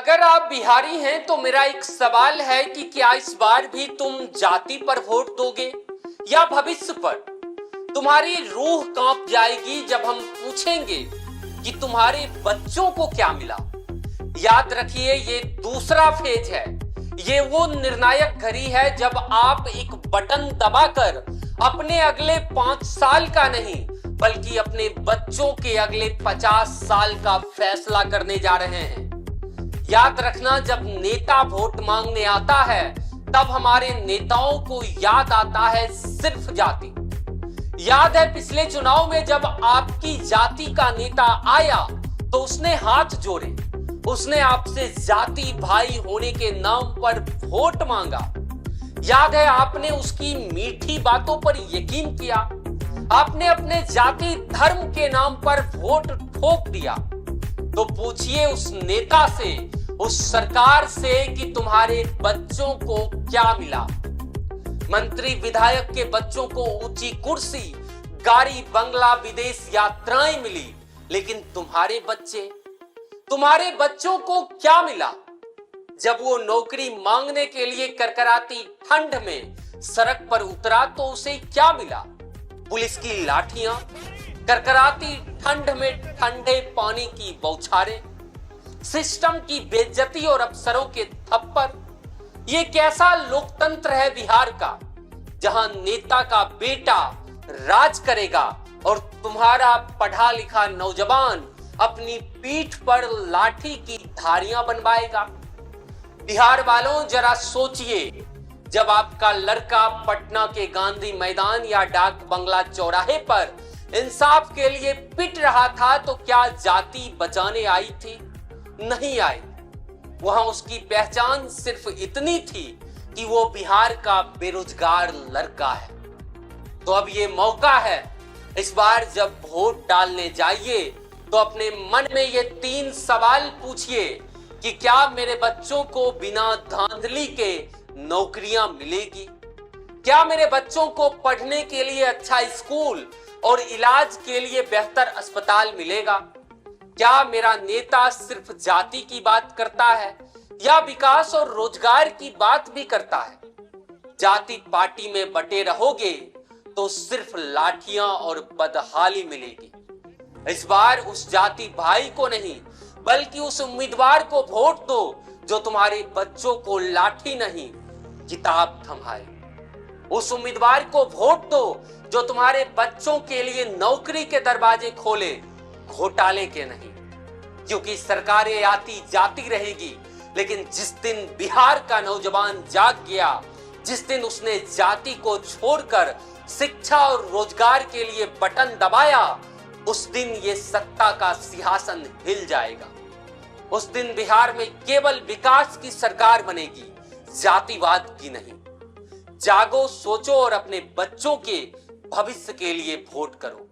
अगर आप बिहारी हैं तो मेरा एक सवाल है कि क्या इस बार भी तुम जाति पर वोट दोगे या भविष्य पर? तुम्हारी रूह कांप जाएगी जब हम पूछेंगे कि तुम्हारे बच्चों को क्या मिला। याद रखिए, ये दूसरा फेज है। ये वो निर्णायक घड़ी है जब आप एक बटन दबाकर अपने अगले 5 साल का नहीं बल्कि अपने बच्चों के अगले 50 साल का फैसला करने जा रहे हैं। याद रखना, जब नेता वोट मांगने आता है तब हमारे नेताओं को याद आता है सिर्फ जाति। याद है पिछले चुनाव में जब आपकी जाति का नेता आया तो उसने हाथ जोड़े, उसने आपसे जाति भाई होने के नाम पर वोट मांगा। याद है आपने उसकी मीठी बातों पर यकीन किया, आपने अपने जाति धर्म के नाम पर वोट ठोक दिया। तो पूछिए उस नेता से, उस सरकार से कि तुम्हारे बच्चों को क्या मिला। मंत्री विधायक के बच्चों को ऊंची कुर्सी, गाड़ी बंगला, विदेश यात्राएं मिली, लेकिन तुम्हारे बच्चों को क्या मिला? जब वो नौकरी मांगने के लिए करकराती ठंड में सड़क पर उतरा तो उसे क्या मिला? पुलिस की लाठियां, करकराती ठंड में ठंडे पानी की बौछारें, सिस्टम की बेइज्जती और अफसरों के थप्पड़। ये कैसा लोकतंत्र है बिहार का, जहां नेता का बेटा राज करेगा और तुम्हारा पढ़ा लिखा नौजवान अपनी पीठ पर लाठी की धारियां बनवाएगा। बिहार वालों, जरा सोचिए, जब आपका लड़का पटना के गांधी मैदान या डाक बंगला चौराहे पर इंसाफ के लिए पिट रहा था तो क्या जाति बचाने आई थी? नहीं आई। वहां उसकी पहचान सिर्फ इतनी थी कि वो बिहार का बेरोजगार लड़का है। तो अब ये मौका है, इस बार जब वोट डालने जाइए तो अपने मन में ये 3 सवाल पूछिए कि क्या मेरे बच्चों को बिना धांधली के नौकरियां मिलेगी? क्या मेरे बच्चों को पढ़ने के लिए अच्छा स्कूल और इलाज के लिए बेहतर अस्पताल मिलेगा? क्या मेरा नेता सिर्फ जाति की बात करता है या विकास और रोजगार की बात भी करता है? जाति पार्टी में बटे रहोगे तो सिर्फ लाठियां और बदहाली मिलेगी। इस बार उस जाति भाई को नहीं बल्कि उस उम्मीदवार को वोट दो जो तुम्हारे बच्चों को लाठी नहीं किताब थमाए। उस उम्मीदवार को वोट दो जो तुम्हारे बच्चों के लिए नौकरी के दरवाजे खोले, घोटाले के नहीं। क्योंकि सरकारें आती जाती रहेगी, लेकिन जिस दिन बिहार का नौजवान जाग गया, जिस दिन उसने जाति को छोड़कर शिक्षा और रोजगार के लिए बटन दबाया, उस दिन ये सत्ता का सिंहासन हिल जाएगा। उस दिन बिहार में केवल विकास की सरकार बनेगी, जातिवाद की नहीं। जागो, सोचो और अपने बच्चों के भविष्य के लिए वोट करो।